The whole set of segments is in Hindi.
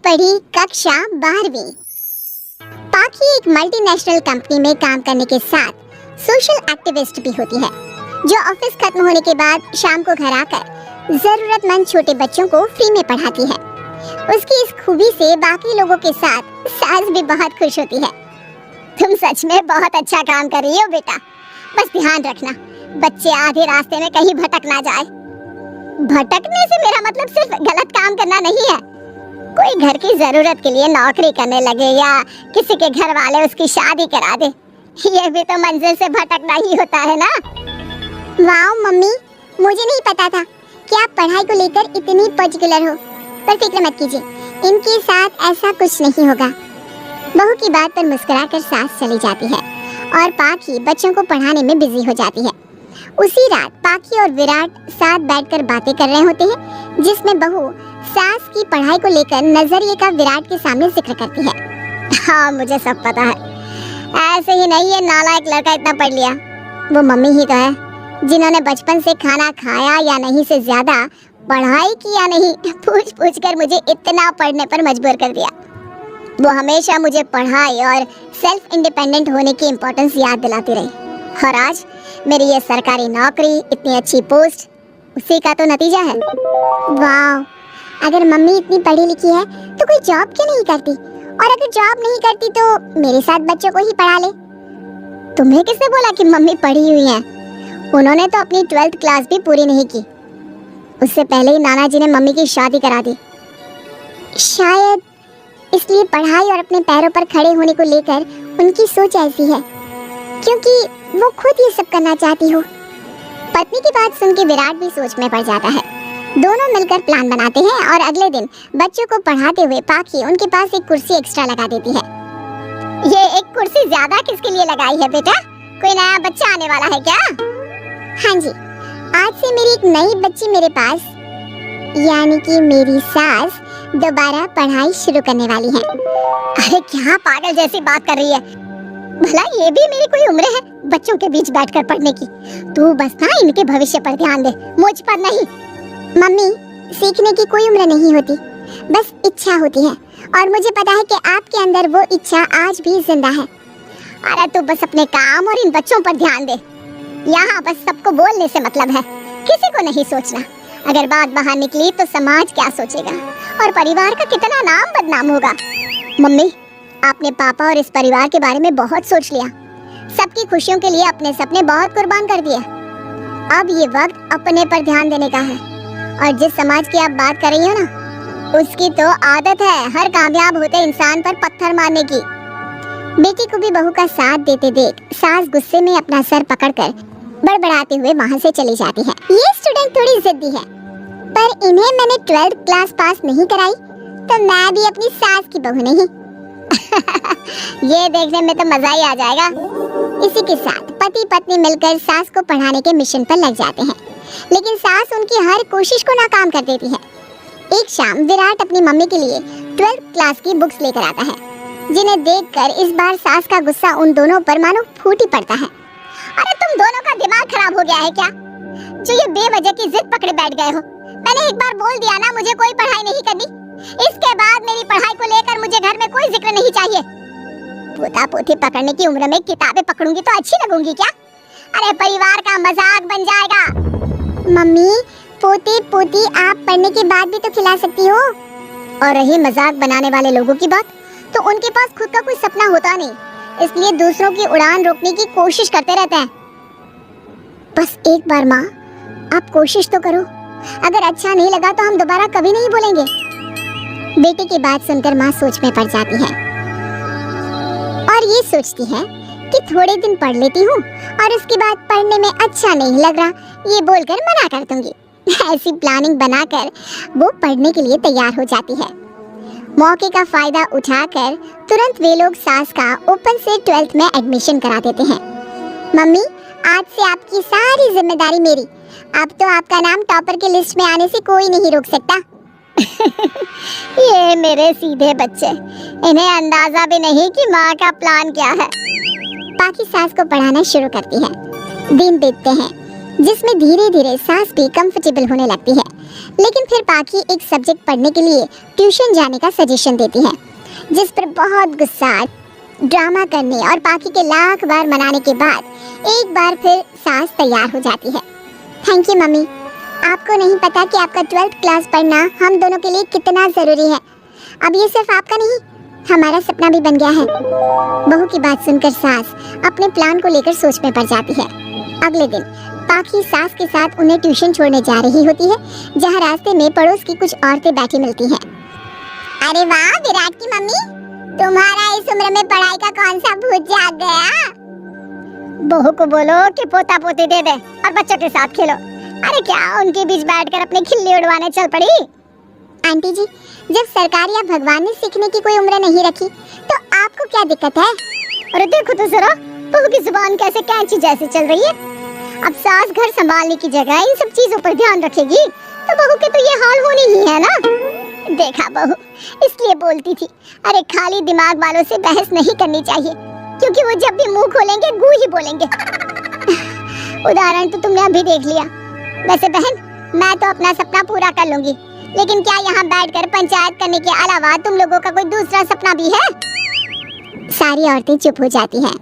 पढ़ी कक्षा 12वीं। पाखी एक मल्टीनेशनल कंपनी में काम करने के साथ सोशल एक्टिविस्ट भी होती है, जो ऑफिस खत्म होने के बाद शाम को घर आकर जरूरतमंद छोटे बच्चों को फ्री में पढ़ाती है। उसकी इस खूबी से बाकी लोगों के साथ सास भी बहुत खुश होती है। तुम सच में बहुत अच्छा काम कर रही हो बेटा, बस ध्यान रखना बच्चे आधे रास्ते में कहीं भटक ना जाए। भटकने से मेरा मतलब सिर्फ गलत काम करना नहीं है। कोई घर की जरूरत के लिए नौकरी करने लगे या किसी के घर वाले उसकी शादी करा दे, ये भी तो मंजिल से भटकना ही होता है ना। वाह मम्मी, मुझे नहीं पता था कि आप पढ़ाई को लेकर इतनी पर्टिकुलर हो। पर फिक्र मत कीजिए, इनके साथ ऐसा कुछ नहीं होगा। बहू की बात पर मुस्कुराकर सास चली जाती है और पाखी बच्चों को पढ़ाने में बिजी हो जाती है। उसी रात पाखी और विराट साथ बैठकर बातें कर रहे होते हैं, जिसमें बहू सास की पढ़ाई को लेकर नजरिए का विराट के सामने जिक्र करती है। हाँ, मुझे सब पता है, ऐसे ही नहीं ये नालायक लड़का इतना पढ़ लिया। वो मम्मी ही तो है जिन्होंने बचपन से खाना खाया या नहीं से ज्यादा पढ़ाई की या नहीं पूछ पूछ कर मुझे इतना पढ़ने पर मजबूर कर दिया। वो हमेशा मुझे पढ़ाई और सेल्फ इंडिपेंडेंट होने की इम्पोर्टेंस याद दिलाती रही, और आज मेरी ये सरकारी नौकरी, इतनी अच्छी पोस्ट, उसी का तो नतीजा है। वाह, अगर मम्मी इतनी पढ़ी लिखी है तो कोई जॉब क्यों नहीं करती, और अगर जॉब नहीं करती तो मेरे साथ बच्चों को ही पढ़ा ले। तुम्हें किसने बोला कि मम्मी पढ़ी हुई है? उन्होंने तो अपनी 12th क्लास भी पूरी नहीं की। उससे पहले ही नाना जी ने मम्मी की शादी करा दी। शायद इसलिए पढ़ाई और अपने पैरों पर खड़े होने को लेकर उनकी सोच ऐसी है, क्योंकि वो खुद ये सब करना चाहती हो। पत्नी की बात सुन के विराट भी सोच में पड़ जाता है। दोनों मिलकर प्लान बनाते हैं और अगले दिन बच्चों को पढ़ाते हुए पाखी उनके पास एक कुर्सी एक्स्ट्रा लगा देती है। ये एक कुर्सी ज्यादा किसके लिए लगाई है बेटा? कोई नया बच्चा आने वाला है क्या? हाँ जी, आज से मेरी एक नई बच्ची मेरे पास, यानी कि मेरी सास दोबारा पढ़ाई शुरू करने वाली है। अरे क्या पागल जैसी बात कर रही है? भला ये भी मेरी कोई उम्र है बच्चों के बीच बैठकर पढ़ने की? तू बस ना इनके भविष्य पर ध्यान दे, मुझ पर नहीं। मम्मी, सीखने की कोई उम्र नहीं होती, बस इच्छा होती है, और मुझे पता है कि आपके अंदर वो इच्छा आज भी जिंदा है। अरे तू बस अपने काम और इन बच्चों पर ध्यान दे। यहाँ बस सबको बोलने से मतलब है, किसी को नहीं सोचना। अगर बात बाहर निकली तो समाज क्या सोचेगा और परिवार का कितना नाम बदनाम होगा। मम्मी, आपने पापा और इस परिवार के बारे में बहुत सोच लिया। सबकी खुशियों के लिए अपने सपने बहुत कुर्बान कर दिए। अब ये वक्त अपने पर ध्यान देने का है। और जिस समाज की आप बात कर रही हो ना, उसकी तो आदत है हर कामयाब होते इंसान पर पत्थर मारने की। बेटी को भी बहू का साथ देते देख सास गुस्से में अपना सर पकड़कर बड़बड़ाते हुए वहाँ से चली जाती है। ये स्टूडेंट थोड़ी जिद्दी है, पर इन्हें मैंने 12th क्लास पास नहीं कराई तो मैं भी अपनी सास की बहू नहीं। ये देखने में तो मजा ही आ जाएगा। इसी के साथ पति पत्नी मिलकर सास को पढ़ाने के मिशन पर लग जाते हैं, लेकिन सास उनकी हर कोशिश को नाकाम कर देती है। एक शाम विराट अपनी मम्मी के लिए 12th क्लास की बुक्स लेकर आता है, जिन्हें देखकर इस बार सास का गुस्सा उन दोनों पर मानो फूट ही पड़ता है। अरे तुम दोनों का दिमाग खराब हो गया है क्या, जो ये बेवजह की जिद पकड़े बैठ गए हो? मैंने एक बार बोल दिया ना मुझे कोई पढ़ाई नहीं करनी। इसके बाद मेरी पढ़ाई को लेकर मुझे घर में कोई जिक्र नहीं चाहिए। पोता पोती पकड़ने की उम्र में किताबें पकड़ूंगी तो अच्छी लगूंगी क्या? अरे परिवार का मजाक बन जाएगा। मम्मी, पोते पोती आप पढ़ने के बाद भी तो खिला सकती हो। और रही मजाक बनाने वाले लोगों की बात, तो उनके पास खुद का कोई सपना होता नहीं, इसलिए दूसरों की उड़ान रोकने की कोशिश करते रहते हैं। बस एक बार माँ, आप कोशिश तो करो। अगर अच्छा नहीं लगा तो हम दोबारा कभी नहीं बोलेंगे। बेटी की बात सुनकर माँ सोच में पड़ जाती है और ये सोचती है कि थोड़े दिन पढ़ लेती हूँ और उसके बाद पढ़ने में अच्छा नहीं लग रहा, ये बोलकर मना कर दूंगी। ऐसी प्लानिंग बनाकर वो पढ़ने के लिए तैयार हो जाती है। मौके का फायदा उठाकर तुरंत वे लोग सास का ओपन से 12th में एडमिशन करा देते हैं। मम्मी, आज से आपकी सारी जिम्मेदारी मेरी। अब तो आपका नाम टॉपर की लिस्ट में आने से कोई नहीं रोक सकता। ये मेरे सीधे बच्चे, इन्हें अंदाजा भी नहीं कि माँ का प्लान क्या है। पाखी सास को पढ़ाना शुरू करती है। दिन बीतते हैं, जिसमें धीरे धीरे सास भी कंफर्टेबल होने लगती है। लेकिन फिर पाखी एक सब्जेक्ट पढ़ने के लिए ट्यूशन जाने का सजेशन देती है, जिस पर बहुत गुस्सा, ड्रामा करने और पाखी के लाख बार मनाने के बाद एक बार फिर सास तैयार हो जाती है। थैंक यू मम्मी, आपको नहीं पता कि आपका 12th क्लास पढ़ना हम दोनों के लिए कितना ज़रूरी है। अब ये सिर्फ आपका नहीं, हमारा सपना भी बन गया है। बहू की बात सुनकर सास अपने प्लान को लेकर सोच में पड़ जाती है। अगले दिन पाखी सास के साथ उन्हें ट्यूशन छोड़ने जा रही होती है, जहाँ रास्ते में पड़ोस की कुछ औरतें बैठी मिलती हैं। अरे वाह विराट की मम्मी, तुम्हारा इस उम्र में पढ़ाई का कौन सा भूत जाग गया? बहू को बोलो कि पोता पोती दे दे और बच्चों के साथ खेलो। अरे क्या उनके बीच बैठकर अपनी खिल्ली उड़वाने चल पड़ी? आंटी जी, जब सरकार या भगवान ने सीखने की कोई उम्र नहीं रखी तो आपको क्या दिक्कत है? अरे देखो तो जरा, बहू की जुबान कैसे कैंची जैसे चल रही है। अब सास घर संभालने की जगह इन सब चीजों पर ध्यान रखेगी तो बहू के तो ये हाल होनी ही है ना। देखा बहू, इसलिए बोलती थी, अरे खाली दिमाग वालों से बहस नहीं करनी चाहिए, क्योंकि वो जब भी मुंह खोलेंगे गू ही बोलेंगे। उदाहरण तो तुमने अभी देख लिया। वैसे बहन, मैं तो अपना सपना पूरा कर लूंगी, लेकिन क्या यहाँ बैठकर पंचायत करने के अलावा तुम लोगों का कोई दूसरा सपना भी है? सारी औरतें चुप हो जाती हैं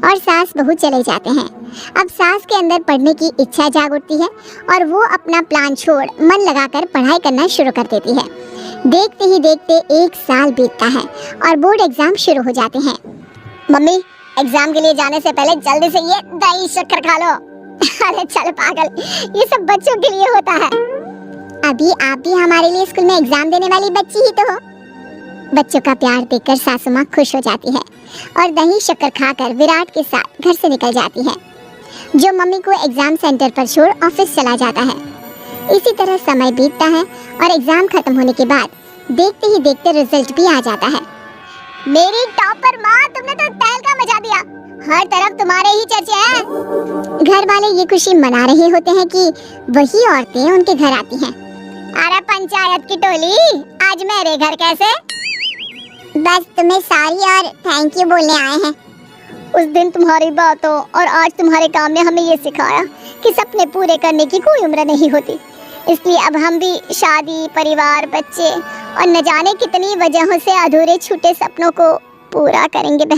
और सास बहू चले जाते हैं। अब सास के अंदर पढ़ने की इच्छा जाग उठती है और वो अपना प्लान छोड़ मन लगाकर पढ़ाई करना शुरू कर देती है। देखते ही देखते 1 साल बीतता है और बोर्ड एग्जाम शुरू हो जाते हैं। मम्मी, एग्जाम के लिए जाने से पहले जल्दी से ये दही शक्कर खा लो। अरे चल पागल, ये सब बच्चों के लिए होता है। अभी आप भी हमारे लिए स्कूल में एग्जाम देने वाली बच्ची ही तो हो। बच्चों का प्यार देखकर सासू माँ खुश हो जाती है और दही शक्कर खाकर विराट के साथ घर से निकल जाती है, जो मम्मी को एग्जाम सेंटर पर छोड़ ऑफिस चला जाता है। इसी तरह समय बीतता है और एग्जाम खत्म होने के बाद देखते ही देखते रिजल्ट भी आ जाता है। मेरी टॉपर माँ, तुमने तो तहलका मचा दिया, हर तरफ तुम्हारे ही चर्चे हैं। घर वाले ये खुशी मना रहे होते हैं कि वही औरतें उनके घर आती हैं। अरे पंचायत की टोली, आज मेरे घर कैसे? बस तुम्हें सॉरी और थैंक यू बोलने आए हैं। उस दिन तुम्हारी बातों और आज तुम्हारे काम ने हमें ये सिखाया कि सपने पूरे करने की कोई उम्र नहीं होती। इसलिए अब हम भी शादी, परिवार, बच्चे और न जाने कितनी वजहों से अधूरे छूटे सपनों को पूरा करेंगे बहन।